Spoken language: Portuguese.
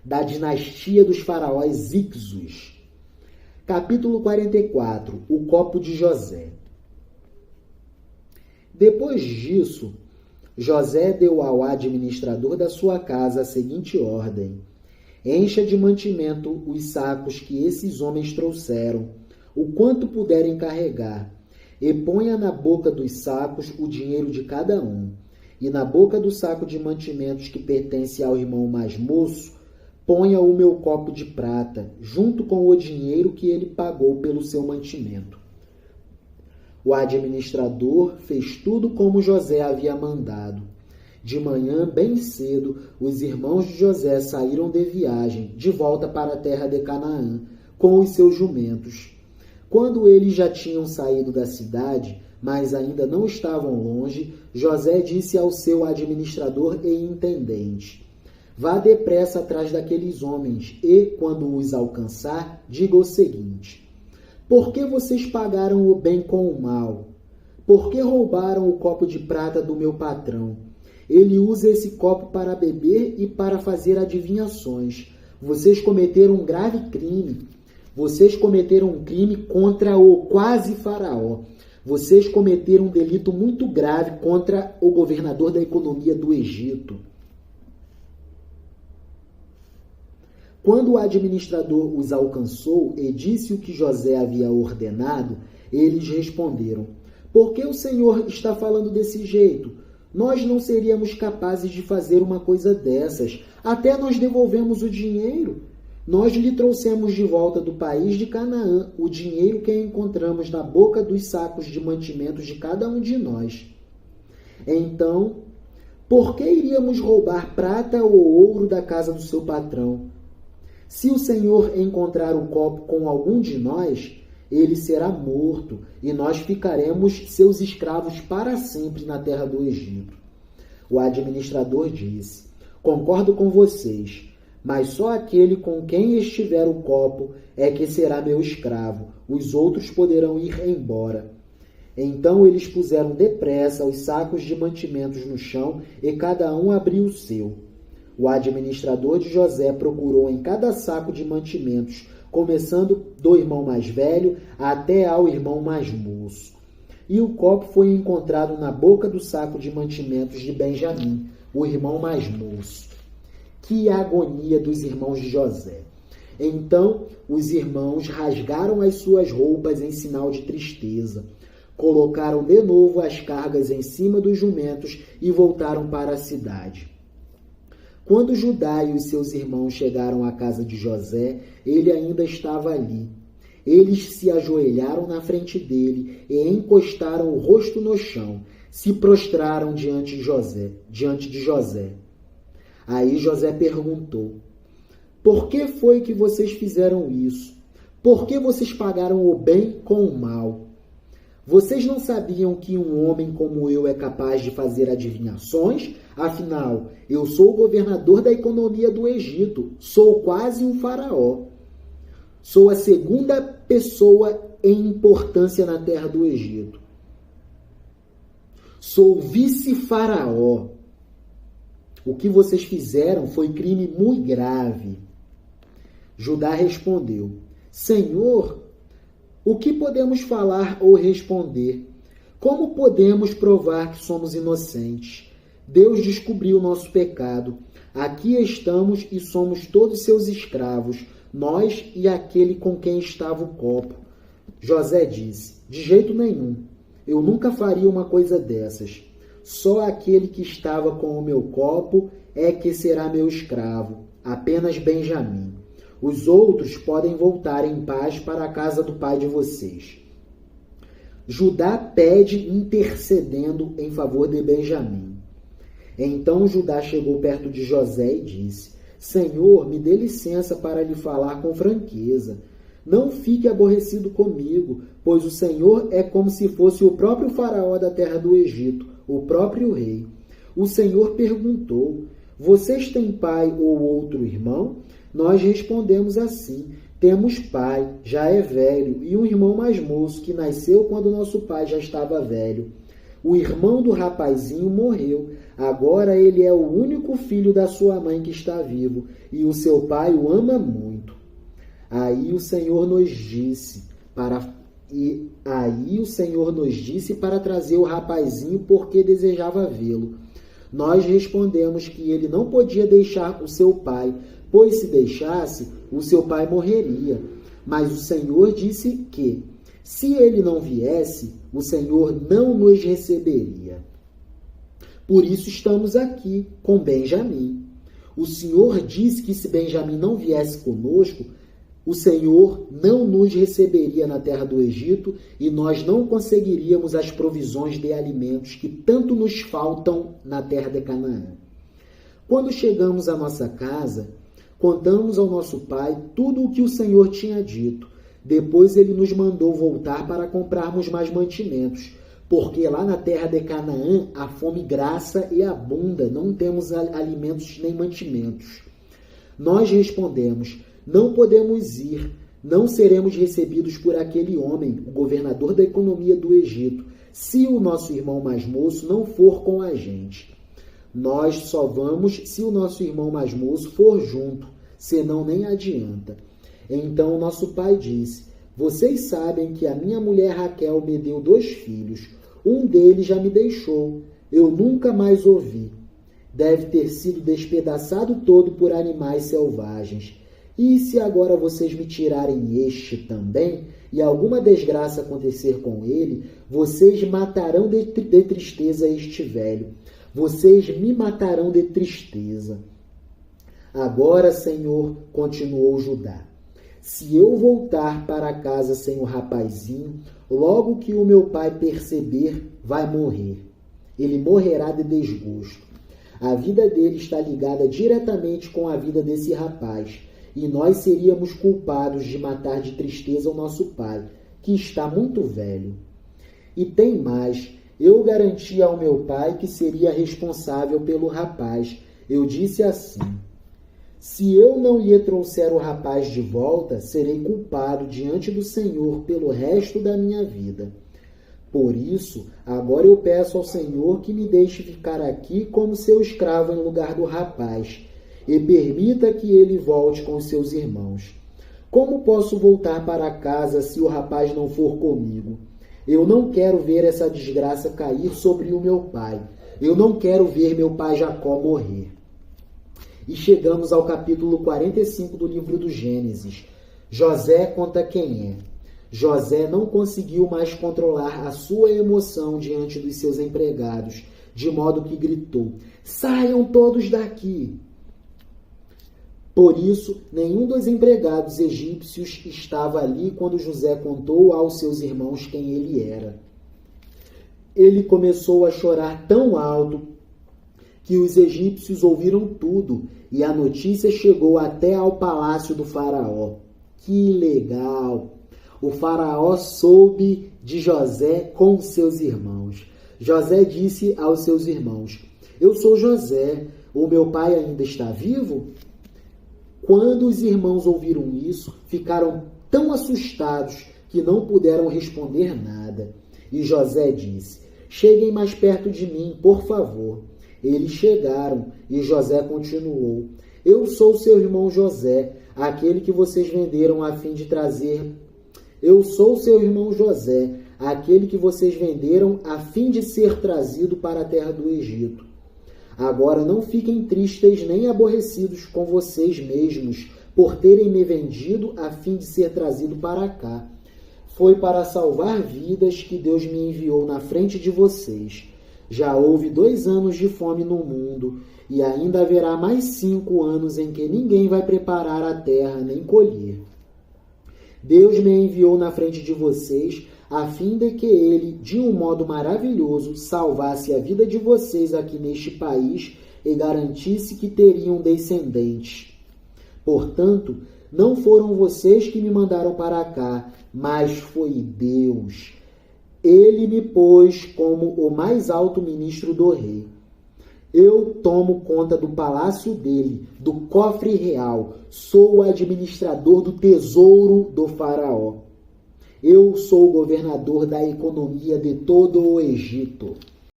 da dinastia dos faraós Ixos. Capítulo 44. O copo de José. Depois disso, José deu ao administrador da sua casa a seguinte ordem: encha de mantimento os sacos que esses homens trouxeram, o quanto puderem carregar, e ponha na boca dos sacos o dinheiro de cada um, e na boca do saco de mantimentos que pertence ao irmão mais moço, ponha o meu copo de prata, junto com o dinheiro que ele pagou pelo seu mantimento. O administrador fez tudo como José havia mandado. De manhã, bem cedo, os irmãos de José saíram de viagem, de volta para a terra de Canaã, com os seus jumentos. Quando eles já tinham saído da cidade, mas ainda não estavam longe, José disse ao seu administrador e intendente: vá depressa atrás daqueles homens e, quando os alcançar, diga o seguinte: por que vocês pagaram o bem com o mal? Por que roubaram o copo de prata do meu patrão? Ele usa esse copo para beber e para fazer adivinhações. Vocês cometeram um grave crime. Vocês cometeram um crime contra o quase faraó. Vocês cometeram um delito muito grave contra o governador da economia do Egito. Quando o administrador os alcançou e disse o que José havia ordenado, eles responderam: por que o Senhor está falando desse jeito? Nós não seríamos capazes de fazer uma coisa dessas. Até nós devolvemos o dinheiro. Nós lhe trouxemos de volta do país de Canaã o dinheiro que encontramos na boca dos sacos de mantimentos de cada um de nós. Então, por que iríamos roubar prata ou ouro da casa do seu patrão? Se o Senhor encontrar o copo com algum de nós, ele será morto, e nós ficaremos seus escravos para sempre na terra do Egito. O administrador disse: concordo com vocês, mas só aquele com quem estiver o copo é que será meu escravo. Os outros poderão ir embora. Então eles puseram depressa os sacos de mantimentos no chão e cada um abriu o seu. O administrador de José procurou em cada saco de mantimentos, começando do irmão mais velho até ao irmão mais moço. E o copo foi encontrado na boca do saco de mantimentos de Benjamim, o irmão mais moço. Que agonia dos irmãos de José! Então os irmãos rasgaram as suas roupas em sinal de tristeza, colocaram de novo as cargas em cima dos jumentos e voltaram para a cidade. Quando Judá e os seus irmãos chegaram à casa de José, ele ainda estava ali. Eles se ajoelharam na frente dele e encostaram o rosto no chão, se prostraram diante de José. Aí José perguntou: por que foi que vocês fizeram isso? Por que vocês pagaram o bem com o mal? Vocês não sabiam que um homem como eu é capaz de fazer adivinhações? Afinal, eu sou o governador da economia do Egito. Sou quase um faraó. Sou a segunda pessoa em importância na terra do Egito. Sou vice-faraó. O que vocês fizeram foi crime muito grave. Judá respondeu: Senhor, o que podemos falar ou responder? Como podemos provar que somos inocentes? Deus descobriu o nosso pecado. Aqui estamos e somos todos seus escravos, nós e aquele com quem estava o copo. José disse: de jeito nenhum. Eu nunca faria uma coisa dessas. Só aquele que estava com o meu copo é que será meu escravo, apenas Benjamim. Os outros podem voltar em paz para a casa do pai de vocês. Judá pede intercedendo em favor de Benjamim. Então Judá chegou perto de José e disse: Senhor, me dê licença para lhe falar com franqueza. Não fique aborrecido comigo, pois o Senhor é como se fosse o próprio faraó da terra do Egito, o próprio rei. O Senhor perguntou: vocês têm pai ou outro irmão? Nós respondemos assim: temos pai, já é velho, e um irmão mais moço que nasceu quando nosso pai já estava velho. O irmão do rapazinho morreu. Agora ele é o único filho da sua mãe que está vivo, e o seu pai o ama muito. Aí o Senhor nos disse para trazer o rapazinho porque desejava vê-lo. Nós respondemos que ele não podia deixar o seu pai, pois se deixasse, o seu pai morreria. Mas o Senhor disse que, se ele não viesse, o Senhor não nos receberia. Por isso estamos aqui com Benjamim. O Senhor disse que se Benjamim não viesse conosco, o Senhor não nos receberia na terra do Egito e nós não conseguiríamos as provisões de alimentos que tanto nos faltam na terra de Canaã. Quando chegamos à nossa casa, contamos ao nosso pai tudo o que o Senhor tinha dito. Depois ele nos mandou voltar para comprarmos mais mantimentos, porque lá na terra de Canaã a fome graça e abunda, não temos alimentos nem mantimentos. Nós respondemos: não podemos ir, não seremos recebidos por aquele homem, o governador da economia do Egito, se o nosso irmão mais moço não for com a gente. Nós só vamos se o nosso irmão mais moço for junto, senão nem adianta. Então nosso pai disse: vocês sabem que a minha mulher Raquel me deu 2 filhos. Um deles já me deixou, eu nunca mais o vi. Deve ter sido despedaçado todo por animais selvagens. E se agora vocês me tirarem este também, e alguma desgraça acontecer com ele, vocês matarão de tristeza este velho. Vocês me matarão de tristeza. Agora, Senhor, continuou Judá, se eu voltar para casa sem o rapazinho, logo que o meu pai perceber, vai morrer. Ele morrerá de desgosto. A vida dele está ligada diretamente com a vida desse rapaz, e nós seríamos culpados de matar de tristeza o nosso pai, que está muito velho. E tem mais, eu garanti ao meu pai que seria responsável pelo rapaz. Eu disse assim: se eu não lhe trouxer o rapaz de volta, serei culpado diante do Senhor pelo resto da minha vida. Por isso, agora eu peço ao Senhor que me deixe ficar aqui como seu escravo em lugar do rapaz, e permita que ele volte com seus irmãos. Como posso voltar para casa se o rapaz não for comigo? Eu não quero ver essa desgraça cair sobre o meu pai. Eu não quero ver meu pai Jacó morrer. E chegamos ao capítulo 45 do livro do Gênesis. José conta quem é. José não conseguiu mais controlar a sua emoção diante dos seus empregados, de modo que gritou: saiam todos daqui! Por isso, nenhum dos empregados egípcios estava ali quando José contou aos seus irmãos quem ele era. Ele começou a chorar tão alto que os egípcios ouviram tudo e a notícia chegou até ao palácio do faraó. Que legal! O faraó soube de José com seus irmãos. José disse aos seus irmãos: eu sou José, o meu pai ainda está vivo? Quando os irmãos ouviram isso, ficaram tão assustados que não puderam responder nada. E José disse: cheguem mais perto de mim, por favor. Eles chegaram e José continuou: eu sou seu irmão José, aquele que vocês venderam a fim de trazer. Eu sou seu irmão José, aquele que vocês venderam a fim de ser trazido para a terra do Egito. Agora não fiquem tristes nem aborrecidos com vocês mesmos por terem me vendido a fim de ser trazido para cá. Foi para salvar vidas que Deus me enviou na frente de vocês. Já houve 2 anos de fome no mundo, e ainda haverá mais 5 anos em que ninguém vai preparar a terra nem colher. Deus me enviou na frente de vocês, a fim de que ele, de um modo maravilhoso, salvasse a vida de vocês aqui neste país e garantisse que teriam descendentes. Portanto, não foram vocês que me mandaram para cá, mas foi Deus. Ele me pôs como o mais alto ministro do rei. Eu tomo conta do palácio dele, do cofre real. Sou o administrador do tesouro do faraó. Eu sou o governador da economia de todo o Egito.